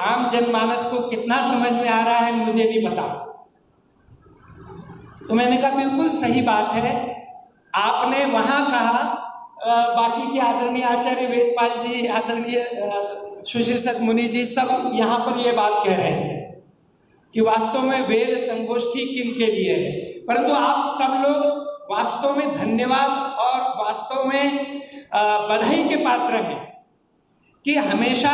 आम जनमानस को कितना समझ में आ रहा है मुझे नहीं पता। तो मैंने कहा बिल्कुल सही बात है, आपने वहां कहा, बाकी के आदरणीय आचार्य वेदपाल जी, आदरणीय सुशीर्षद मुनि जी सब यहाँ पर ये बात कह रहे थे कि वास्तव में वेद संगोष्ठी किन के लिए है, परंतु आप सब लोग वास्तव में धन्यवाद और वास्तव में बधाई के पात्र हैं कि हमेशा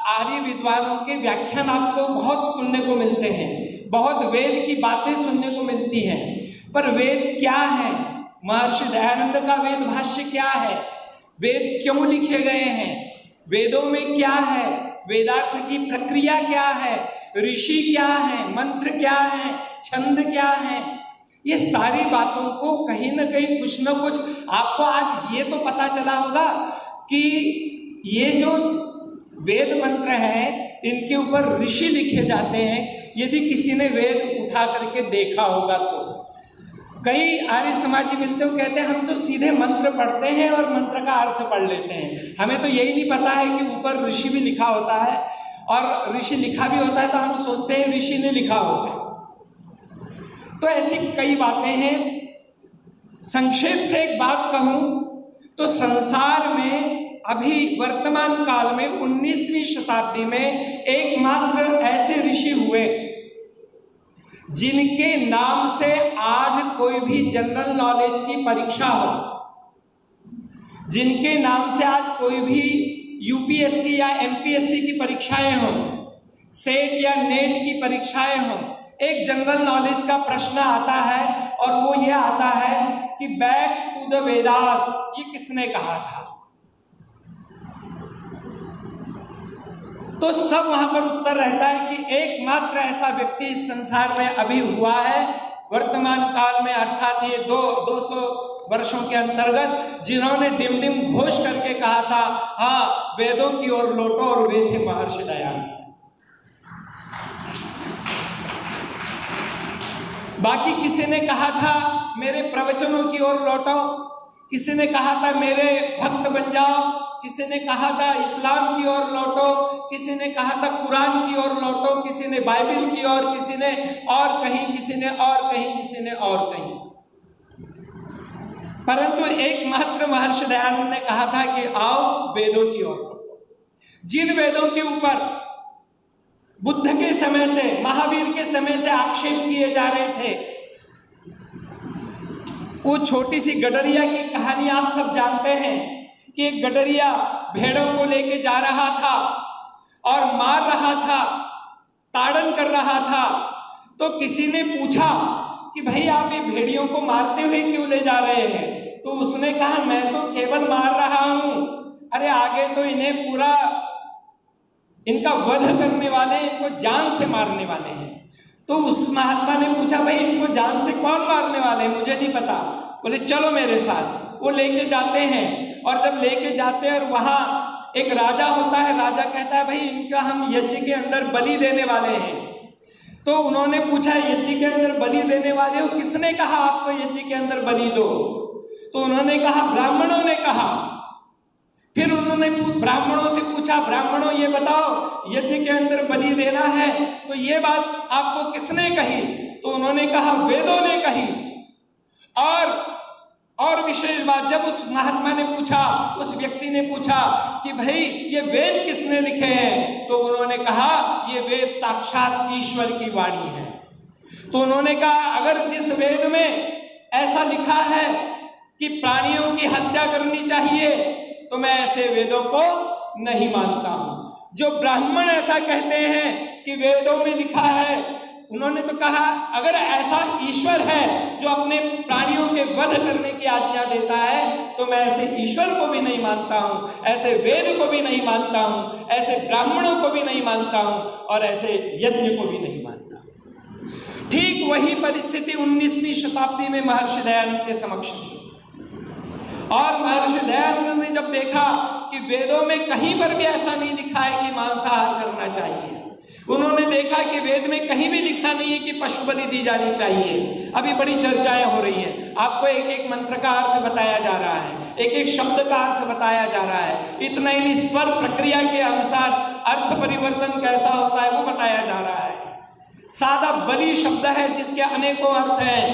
आर्य विद्वानों के व्याख्यान आपको बहुत सुनने को मिलते हैं, बहुत वेद की बातें सुनने को मिलती हैं। पर वेद क्या है, महर्षि दयानंद का वेद भाष्य क्या है, वेद क्यों लिखे गए हैं, वेदों में क्या है, वेदार्थ की प्रक्रिया क्या है, ऋषि क्या है, मंत्र क्या है, छंद क्या है, ये सारी बातों को कहीं ना कहीं कुछ ना कुछ आपको आज ये तो पता चला होगा कि ये जो वेद मंत्र हैं इनके ऊपर ऋषि लिखे जाते हैं। यदि किसी ने वेद उठा करके देखा होगा तो कई आर्य समाजी मिलते हो कहते हैं हम तो सीधे मंत्र पढ़ते हैं और मंत्र का अर्थ पढ़ लेते हैं, हमें तो यही नहीं पता है कि ऊपर ऋषि भी लिखा होता है, और ऋषि लिखा भी होता है तो हम सोचते हैं ऋषि ने लिखा होगा। तो ऐसी कई बातें हैं। संक्षेप से एक बात कहूं तो संसार में अभी वर्तमान काल में 19वीं शताब्दी में एकमात्र ऐसे ऋषि हुए जिनके नाम से आज कोई भी जनरल नॉलेज की परीक्षा हो, जिनके नाम से आज कोई भी यूपीएससी या एमपीएससी की परीक्षाएं हों, सेट या नेट की परीक्षाएं हों, एक जनरल नॉलेज का प्रश्न आता है और वो ये आता है कि बैक टू द वेदास ये किसने कहा था। तो सब वहां पर उत्तर रहता है कि एकमात्र ऐसा व्यक्ति इस संसार में अभी हुआ है वर्तमान काल में, अर्थात ये 200 वर्षों के अंतर्गत, जिन्होंने डिम डिम घोष करके कहा था हाँ वेदों की ओर लौटो, और वे थे महर्षि दयानंद। बाकी किसी ने कहा था मेरे प्रवचनों की ओर लौटो, किसी ने कहा था मेरे भक्त बन जाओ, किसी ने कहा था इस्लाम की ओर लौटो, किसी ने कहा था कुरान की ओर लौटो, किसी ने बाइबिल की ओर, किसी ने और कहीं, किसी ने और कहीं, किसी ने और कहीं। परंतु एकमात्र महर्षि दयानंद ने कहा था कि आओ वेदों की ओर लौटो। जिन वेदों के ऊपर बुद्ध के समय से, महावीर के समय से आक्षेप किए जा रहे थे, वो छोटी सी गडरिया की कहानी आप सब जानते हैं कि एक गडरिया भेड़ों को लेके जा रहा था और मार रहा था, ताड़न कर रहा था। तो किसी ने पूछा कि भाई आप ये भेड़ियों को मारते हुए क्यों ले जा रहे हैं? तो उसने कहा मैं तो केवल मार रहा हूं, अरे आगे तो इन्हें पूरा इनका वध करने वाले, इनको जान से मारने वाले हैं। तो उस महात्मा ने पूछा भाई इनको जान से कौन मारने वाले हैं, मुझे नहीं पता। बोले चलो मेरे साथ। वो लेके जाते हैं, और जब लेके जाते हैं और वहां एक राजा होता है, राजा कहता है भाई इनका हम यज्ञ के अंदर बलि देने वाले हैं। तो उन्होंने पूछा यज्ञ के अंदर बलि देने वाले हो, किसने कहा आपको यज्ञ के अंदर बलि दो? तो उन्होंने कहा ब्राह्मणों ने कहा। फिर उन्होंने ब्राह्मणों से पूछा ब्राह्मणों ये बताओ यज्ञ के अंदर बलि देना है तो ये बात आपको किसने कही? तो उन्होंने कहा वेदों ने कही। और विशेष बात, जब उस महात्मा ने पूछा, उस व्यक्ति ने पूछा कि भाई ये वेद किसने लिखे हैं, तो उन्होंने कहा ये वेद साक्षात ईश्वर की वाणी है। तो उन्होंने कहा अगर जिस वेद में ऐसा लिखा है कि प्राणियों की हत्या करनी चाहिए तो मैं ऐसे वेदों को नहीं मानता हूं। जो ब्राह्मण ऐसा कहते हैं कि वेदों में लिखा है, उन्होंने तो कहा अगर ऐसा ईश्वर है जो अपने प्राणियों के वध करने की आज्ञा देता है तो मैं ऐसे ईश्वर को भी नहीं मानता हूं, ऐसे वेद को भी नहीं मानता हूं, ऐसे ब्राह्मणों को भी नहीं मानता हूं, और ऐसे यज्ञ को भी नहीं मानता। ठीक वही परिस्थिति 19वीं शताब्दी में महर्षि दयानंद के समक्ष थी। और महर्षि दयानंद ने जब देखा कि वेदों में कहीं पर भी ऐसा नहीं लिखा है कि मांसाहार करना चाहिए, उन्होंने देखा कि वेद में कहीं भी लिखा नहीं है कि पशु बलि दी जानी चाहिए। अभी बड़ी चर्चाएं हो रही हैं, आपको एक एक मंत्र का अर्थ बताया जा रहा है, एक एक शब्द का अर्थ बताया जा रहा है। इतना ही नहीं, स्वर प्रक्रिया के अनुसार अर्थ परिवर्तन कैसा होता है वो बताया जा रहा है। सादा बलि शब्द है जिसके अनेकों अर्थ हैं,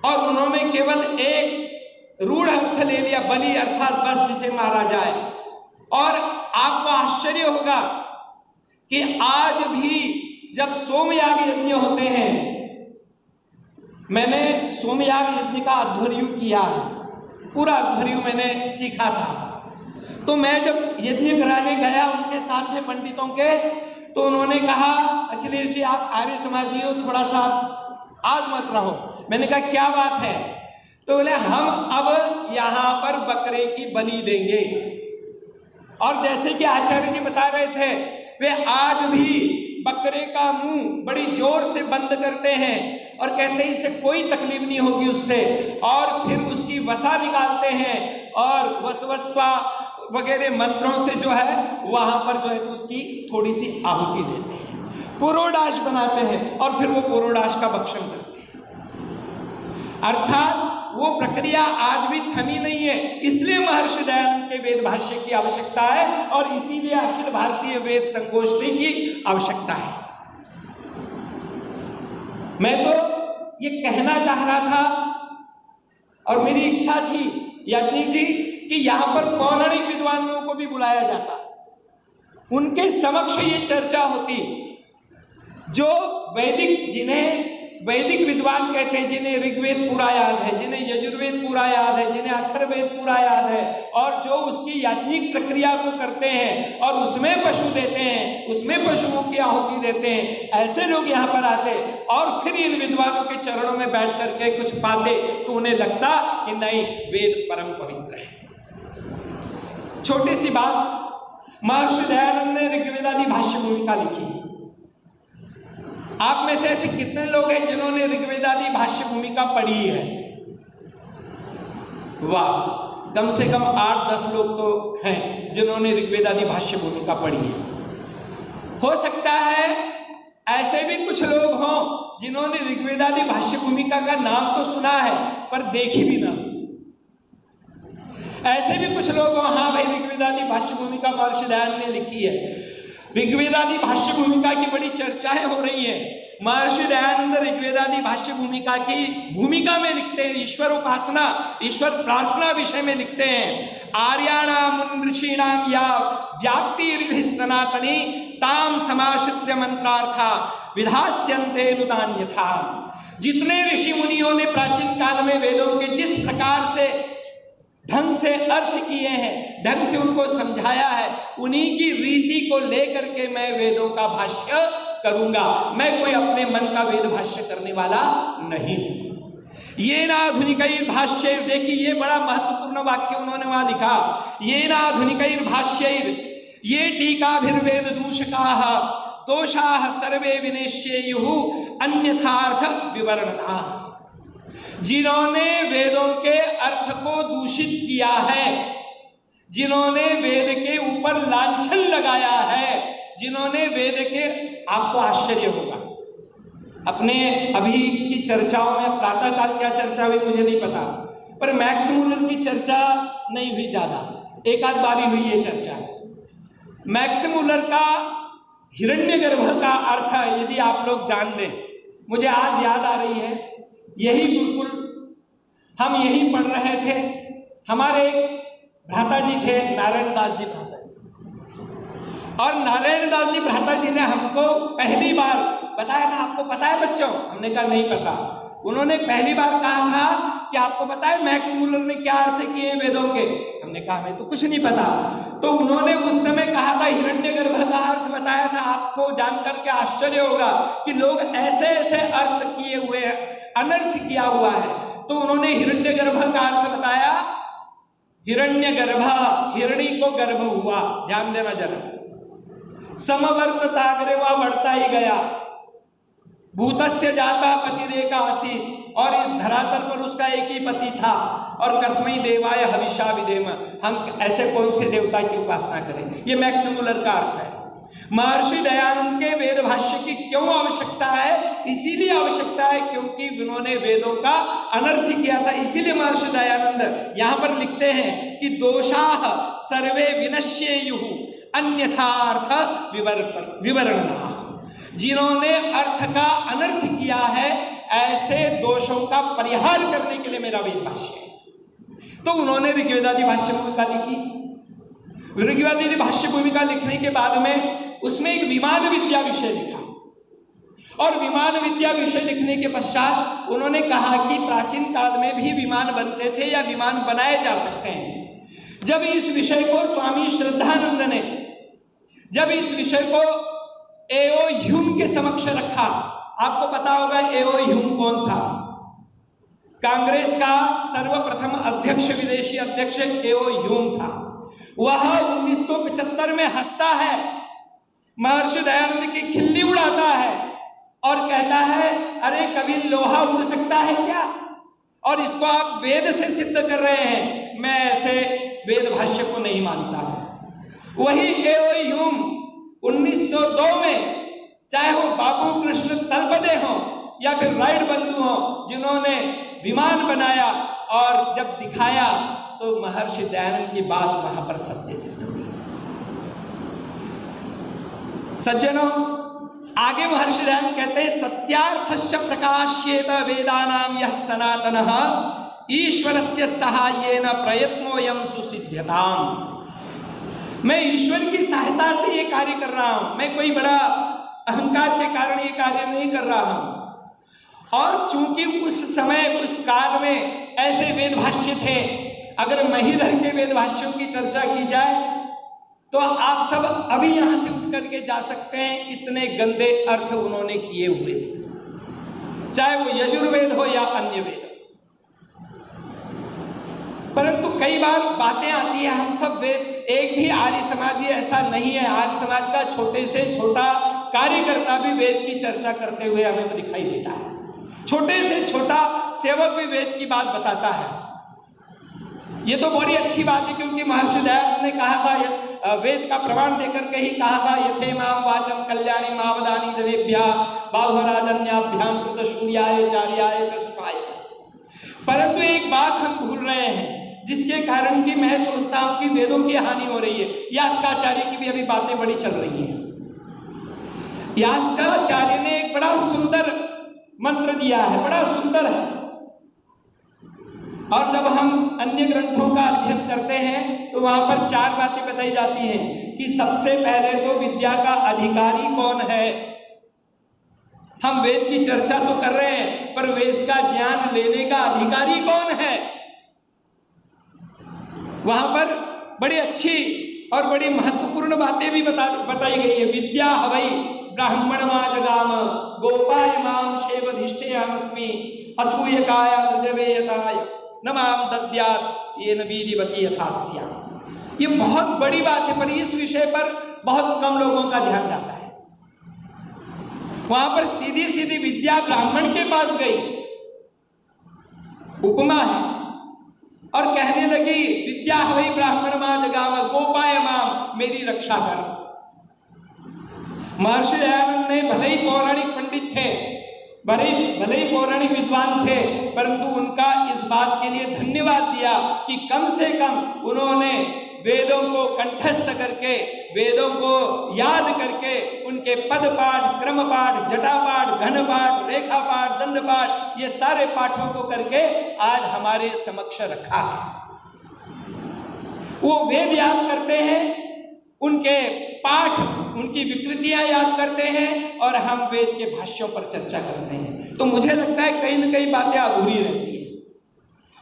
और उन्होंने केवल एक रूढ़ अर्थ ले लिया, बलि अर्थात बस जिसे मारा जाए। और आपको आश्चर्य होगा कि आज भी जब सोमयाग यज्ञ होते हैं, मैंने सोमयाग यज्ञ का अध्वर्यु किया है, पूरा अध्वर्यु मैंने सीखा था। तो मैं जब यज्ञ कराने गया उनके साथ में पंडितों के, तो उन्होंने कहा अखिलेश जी आप आर्य समाजी हो, थोड़ा सा आज मत रहो। मैंने कहा क्या बात है? तो बोले हम अब यहां पर बकरे की बलि देंगे। और जैसे कि आचार्य जी बता रहे थे, वे आज भी बकरे का मुंह बड़ी जोर से बंद करते हैं और कहते हैं इसे कोई तकलीफ नहीं होगी उससे, और फिर उसकी वसा निकालते हैं और वसवस्पा वगैरह मंत्रों से जो है वहां पर जो है तो उसकी थोड़ी सी आहुति देते हैं, पुरोडाश बनाते हैं और फिर वो पुरोडाश का भक्षण करते हैं। अर्थात वो प्रक्रिया आज भी थमी नहीं है। इसलिए महर्षि दयानंद के वेद भाष्य की आवश्यकता है और इसीलिए अखिल भारतीय वेद संगोष्ठी की आवश्यकता है। मैं तो ये कहना चाह रहा था और मेरी इच्छा थी याज्ञिक जी कि यहां पर पौराणिक विद्वानों को भी बुलाया जाता, उनके समक्ष ये चर्चा होती, जो वैदिक, जिन्हें वैदिक विद्वान कहते हैं, जिन्हें ऋग्वेद पूरा याद है, जिन्हें यजुर्वेद पूरा याद है, जिन्हें अथर्ववेद पूरा याद है, और जो उसकी याज्ञिक प्रक्रिया को करते हैं और उसमें पशु देते हैं, उसमें पशुओं की आहुति देते हैं, ऐसे लोग यहाँ पर आते और फिर इन विद्वानों के चरणों में बैठ करके कुछ पाते तो उन्हें लगता कि नहीं, वेद परम पवित्र है। छोटी सी बात, महर्षि दयानंद ने ऋग्वेदादि भाष्य भूमिका लिखी। आप में से ऐसे कितने लोग हैं जिन्होंने ऋग्वेदादि भाष्य भूमिका पढ़ी है? वाह, कम से कम 8-10 लोग तो हैं जिन्होंने ऋग्वेदादि भाष्य भूमिका पढ़ी है। हो सकता है ऐसे भी कुछ लोग हों जिन्होंने ऋग्वेदादि भाष्य भूमिका का नाम तो सुना है पर देखी भी ना। ऐसे भी कुछ लोग हों, हाँ भाई ऋग्वेदादि भाष्य भूमिका महर्षि दयानंद ने लिखी है। ऋग्वेदादि भाष्य भूमिका की बड़ी चर्चाएं हो रही हैं। महर्षि दयानंद ऋग्वेदादि भाष्य भूमिका की भूमिका में लिखते हैं, ईश्वर उपासना, ईश्वर प्रार्थना विषय में लिखते हैं, आर्याणाम ऋषीणाम या व्याप्ति सनातनी ताम समाश्रित्य मंत्रार्था विधास्यन्ते नुदान्यथा। जितने ऋषि मुनियों ने प्राचीन काल में वेदों के जिस प्रकार से ढंग से अर्थ किए हैं, ढंग से उनको समझाया है, उन्हीं की रीति को लेकर के मैं वेदों का भाष्य करूंगा। मैं कोई अपने मन का वेद भाष्य करने वाला नहीं हूं। ये ना आधुनिक भाष्य, देखिए ये बड़ा महत्वपूर्ण वाक्य उन्होंने वहां लिखा, ये ना आधुनिक भाष्य ये टीकाभिर्वेद दूषकाः दोषाः सर्वे विनेश्येयुः अन्यथार्थ विवरणा। जिन्होंने वेदों के अर्थ को दूषित किया है, जिन्होंने वेद के ऊपर लांछन लगाया है, जिन्होंने वेद के, आपको आश्चर्य होगा, अपने अभी की चर्चाओं में प्रातःकाल क्या चर्चा हुई मुझे नहीं पता, पर मैक्स मूलर की चर्चा नहीं हुई ज्यादा, एक आध बारी हुई ये चर्चा। मैक्स मूलर का हिरण्यगर्भ का अर्थ यदि आप लोग जान लें, मुझे आज याद आ रही है, यही गुरुकुल हम यही पढ़ रहे थे, हमारे भ्राता जी थे नारायण दास जी भ्राता जी, और नारायण दास जी भ्राता जी ने हमको पहली बार बताया था, आपको पता है बच्चों? हमने कहा नहीं पता। उन्होंने पहली बार कहा था कि आपको पता है मैक्स मूलर ने क्या अर्थ किए वेदों के? हमने कहा हमें तो कुछ नहीं पता। तो उन्होंने उस समय कहा था, हिरण्यगर्भ का अर्थ बताया था। आपको जानकर के आश्चर्य होगा कि लोग ऐसे ऐसे अर्थ किए हुए हैं, अनर्थ किया हुआ है। तो उन्होंने हिरण्यगर्भ का अर्थ बताया, हिरण्यगर्भ, हिरणी को गर्भ हुआ, ध्यान देना जरा, समवर्तता करे, वह बढ़ता ही गया, भूतस्य जाता पतिरेका आसीत्, और इस धरातल पर उसका एक ही पति था, और कस्मै देवाय हविषा विदेम, हम ऐसे कौन से देवता की उपासना करें? ये मैक्स मूलर का अर्थ है। महर्षि दयानंद के वेद भाष्य की क्यों आवश्यकता है? इसीलिए आवश्यकता है क्योंकि उन्होंने वेदों का अनर्थ किया था। इसीलिए महर्षि दयानंद यहां पर लिखते हैं कि दोषाः सर्वे विनश्येयुः अन्यथार्थ विवरणा, जिन्होंने अर्थ का अनर्थ किया है ऐसे दोषों का परिहार करने के लिए मेरा वेद भाष्य है। तो उन्होंने ऋग्वेदादि भाष्य भूमिका लिखी। ऋग्वेदादि भाष्य भूमिका लिखने के बाद में उसमें एक विमान विद्या विषय लिखा, और विमान विद्या विषय लिखने के पश्चात उन्होंने कहा कि प्राचीन काल में भी विमान बनते थे या विमान बनाए जा सकते हैं। जब इस विषय को स्वामी श्रद्धानंद ने जब इस विषय को एओ ह्यूम के समक्ष रखा, आपको पता होगा एओ ह्यूम कौन था? कांग्रेस का सर्वप्रथम अध्यक्ष, विदेशी अध्यक्ष एओ ह्यूम था। वह 1975 में हंसता है, महर्षि दयानंद की खिल्ली उड़ाता है और कहता है अरे कभी लोहा उड़ सकता है क्या, और इसको आप वेद से सिद्ध कर रहे हैं। मैं ऐसे वेद भाष्य को नहीं मानता। वही एओ ह्यूम 1902 में, चाहे वो बाबू कृष्ण तलपदे हो या फिर राइट बंधु हो, जिन्होंने विमान बनाया और जब दिखाया तो महर्षि दयानंद की बात वहां पर सत्य सिद्ध हुई। सज्जनों, आगे महर्षि दयानंद कहते हैं सत्यार्थश्च प्रकाश्येत वेदानाम यः सनातनः ईश्वरस्य सहायेन प्रयत्नोऽयं सुसिद्ध्यताम्। मैं ईश्वर की सहायता से ये कार्य कर रहा हूं, मैं कोई बड़ा अहंकार के कारण ये कार्य नहीं कर रहा हूं। और चूंकि उस समय उस काल में ऐसे वेद भाष्य थे, अगर महीधर के वेद भाष्यों की चर्चा की जाए तो आप सब अभी यहां से उठ करके जा सकते हैं, इतने गंदे अर्थ उन्होंने किए हुए थे, चाहे वो यजुर्वेद हो या अन्य वेद। परंतु कई बार बातें आती है, हम सब वेद, एक भी आर्य समाजी ऐसा नहीं है, आर्य समाज का छोटे से छोटा कार्यकर्ता भी वेद की चर्चा करते हुए हमें दिखाई देता है, छोटे से छोटा सेवक भी वेद की बात बताता है। ये तो बड़ी अच्छी बात है, क्योंकि महर्षि दयानंद ने कहा था, वेद का प्रमाण देकर के ही कहा था, यथे माम वाचम कल्याणी मावदानी जनेभ्या बाहुराजन्याभ्याम कृत सूर्याय चार्याय च सुखाय। परंतु एक बात हम भूल रहे हैं, जिसके कारण कि मैं सोचता हूं कि वेदों की हानि हो रही है। यास्काचार्य की भी अभी बातें बड़ी चल रही हैं। यास्काचार्य ने एक बड़ा सुंदर मंत्र दिया है, बड़ा सुंदर है, और जब हम अन्य ग्रंथों का अध्ययन करते हैं तो वहां पर 4 बातें बताई जाती हैं कि सबसे पहले तो विद्या का अधिकारी कौन है। हम वेद की चर्चा तो कर रहे हैं, पर वेद का ज्ञान लेने का अधिकारी कौन है? वहां पर बड़ी अच्छी और बड़ी महत्वपूर्ण बातें भी बताई गई है। विद्या हवै ब्राह्मण माजगाम गोपाय माम शेवधिष्ठेयमस्मि असूयकाय मृजवेयताय नमाम दद्यात् येन वीर्यवती यथास्या। ये बहुत बड़ी बात है, पर इस विषय पर बहुत कम लोगों का ध्यान जाता है। वहां पर सीधी सीधी विद्या ब्राह्मण के पास गई, उपमा है, और कहने लगी विद्या हवै ब्राह्मण माजगाम गोपाय माम, मेरी रक्षा कर। महर्षि दयानंद ने भले ही पौराणिक पंडित थे, भले ही पौराणिक विद्वान थे, परंतु उनका इस बात के लिए धन्यवाद दिया कि कम से कम उन्होंने वेदों को कंठस्थ करके, वेदों को याद करके, उनके पद पाठ, क्रम पाठ, जटा पाठ, घन पाठ, रेखा पाठ, दंड पाठ, ये सारे पाठों को करके आज हमारे समक्ष रखा है। वो वेद याद करते हैं, उनके पाठ, उनकी विकृतियां याद करते हैं, और हम वेद के भाष्यों पर चर्चा करते हैं। तो मुझे लगता है कहीं न कहीं बातें अधूरी रहती है।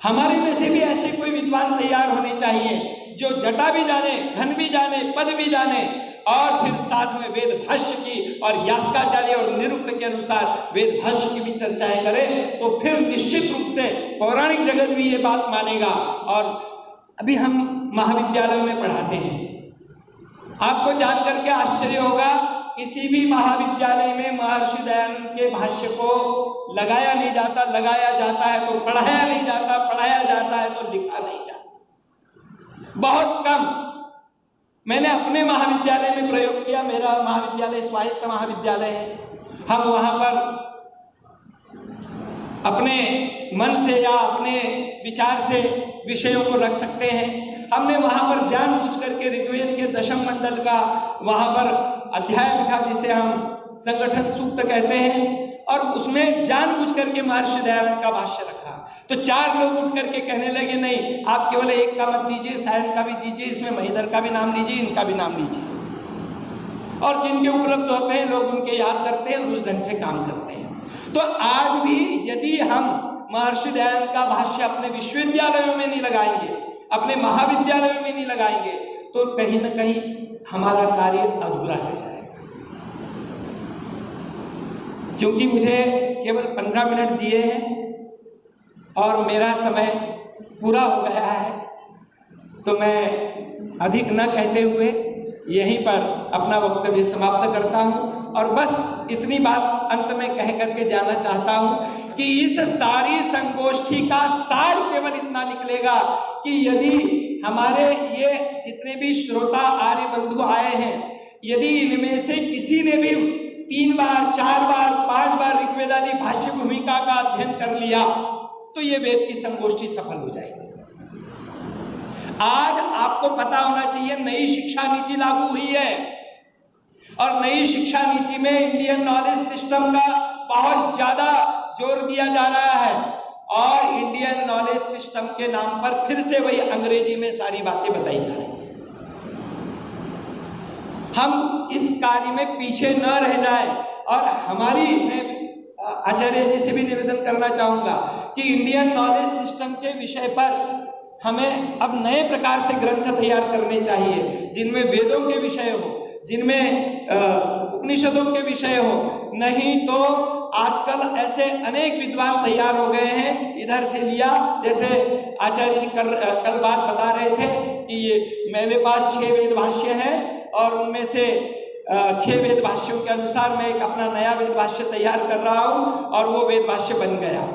हमारे में से भी ऐसे कोई विद्वान तैयार होने चाहिए जो जटा भी जाने, घन भी जाने, पद भी जाने, और फिर साथ में वेद भाष्य की और यास्काचार्य और निरुक्त के अनुसार वेद भाष्य की भी चर्चाएं करें, तो फिर निश्चित रूप से पौराणिक जगत भी ये बात मानेगा। और अभी हम महाविद्यालय में पढ़ाते हैं, आपको जान करके आश्चर्य होगा, किसी भी महाविद्यालय में महर्षि दयानंद के भाष्य को लगाया नहीं जाता, लगाया जाता है तो पढ़ाया नहीं जाता, पढ़ाया जाता है तो लिखा नहीं जाता, बहुत कम। मैंने अपने महाविद्यालय में प्रयोग किया, मेरा महाविद्यालय स्वायत्त महाविद्यालय है, हम वहां पर अपने मन से या अपने विचार से विषयों को रख सकते हैं। हमने वहाँ पर जानबूझ करके ऋग्वेद के दशम मंडल का वहाँ पर अध्याय लिखा जिसे हम संगठन सूक्त कहते हैं, और उसमें जानबूझ करके महर्षि दयानंद का भाष्य रखा। तो 4 लोग उठ करके कहने लगे नहीं, आप केवल एक का मत दीजिए, सायन का भी दीजिए, इसमें महीधर का भी नाम लीजिए, इनका भी नाम लीजिए। और जिनके उपलब्ध होते हैं लोग उनके याद करते हैं और उस ढंग से काम करते हैं। तो आज भी यदि हम महर्षि दयानंद का भाष्य अपने विश्वविद्यालयों में नहीं लगाएंगे, अपने महाविद्यालयों में नहीं लगाएंगे, तो कहीं ना कहीं हमारा कार्य अधूरा रह जाएगा। क्योंकि मुझे केवल 15 मिनट दिए हैं और मेरा समय पूरा हो गया है, तो मैं अधिक न कहते हुए यहीं पर अपना वक्तव्य समाप्त करता हूं। और बस इतनी बात अंत में कह करके जाना चाहता हूं कि इस सारी संगोष्ठी का सार केवल इतना निकलेगा कि यदि हमारे ये जितने भी श्रोता आर्य बंधु आए हैं, यदि इनमें से किसी ने भी 3 बार 4 बार 5 बार ऋग्वेदादि भाष्य भूमिका का अध्ययन कर लिया, तो ये वेद की संगोष्ठी सफल हो जाएगी। आज आपको पता होना चाहिए नई शिक्षा नीति लागू हुई है, और नई शिक्षा नीति में इंडियन नॉलेज सिस्टम का बहुत ज्यादा जोर दिया जा रहा है, और इंडियन नॉलेज सिस्टम के नाम पर फिर से वही अंग्रेजी में सारी बातें बताई जा रही हैं। हम इस कार्य में पीछे न रह जाएं, और मैं आचार्य जी से भी निवेदन करना चाहूंगा कि इंडियन नॉलेज सिस्टम के विषय पर हमें अब नए प्रकार से ग्रंथ तैयार करने चाहिए, जिनमें वेदों के विषय हो, जिनमें उपनिषदों के विषय हो। नहीं तो आजकल ऐसे अनेक विद्वान तैयार हो गए हैं, इधर से लिया, जैसे आचार्य जी कल बात बता रहे थे कि ये मेरे पास 6 वेद भाष्य हैं, और उनमें से 6 वेद भाष्यों के अनुसार मैं एक अपना नया वेद भाष्य तैयार कर रहा हूं, और वो वेद भाष्य बन गया।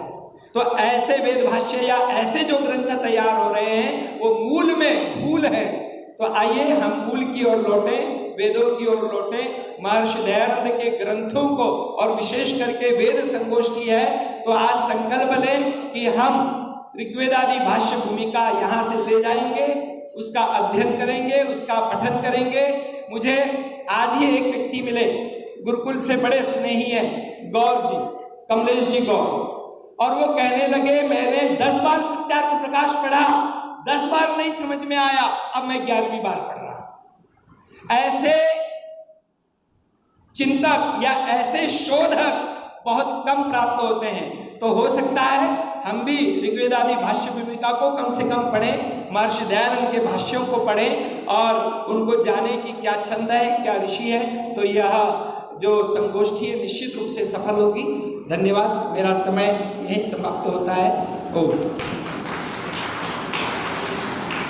तो ऐसे वेद भाष्य या ऐसे जो ग्रंथ तैयार हो रहे हैं वो मूल में भूल है। तो आइए हम मूल की ओर लौटें, वेदों की ओर लौटें, महर्षि दयानंद के ग्रंथों को, और विशेष करके वेद संगोष्ठी है तो आज संकल्प लें कि हम ऋग्वेदादि भाष्य भूमिका यहाँ से ले जाएंगे, उसका अध्ययन करेंगे, उसका पठन करेंगे। मुझे आज ही एक व्यक्ति मिले, गुरुकुल से बड़े स्नेही हैं, गौर जी, कमलेश जी गौर, और वो कहने लगे मैंने 10 बार सत्यार्थ प्रकाश पढ़ा, 10 बार नहीं समझ में आया, अब मैं 11वीं बार पढ़ रहा हूं। ऐसे चिंतक या ऐसे शोधक बहुत कम प्राप्त होते हैं। तो हो सकता है हम भी ऋग्वेदादि भाष्य भूमिका को कम से कम पढ़ें, महर्षि दयानंद के भाष्यों को पढ़ें, और उनको जाने की क्या छंद है, क्या ऋषि है। तो यह जो संगोष्ठी है निश्चित रूप से सफल होगी। धन्यवाद। मेरा समय यहीं समाप्त होता है। ओम।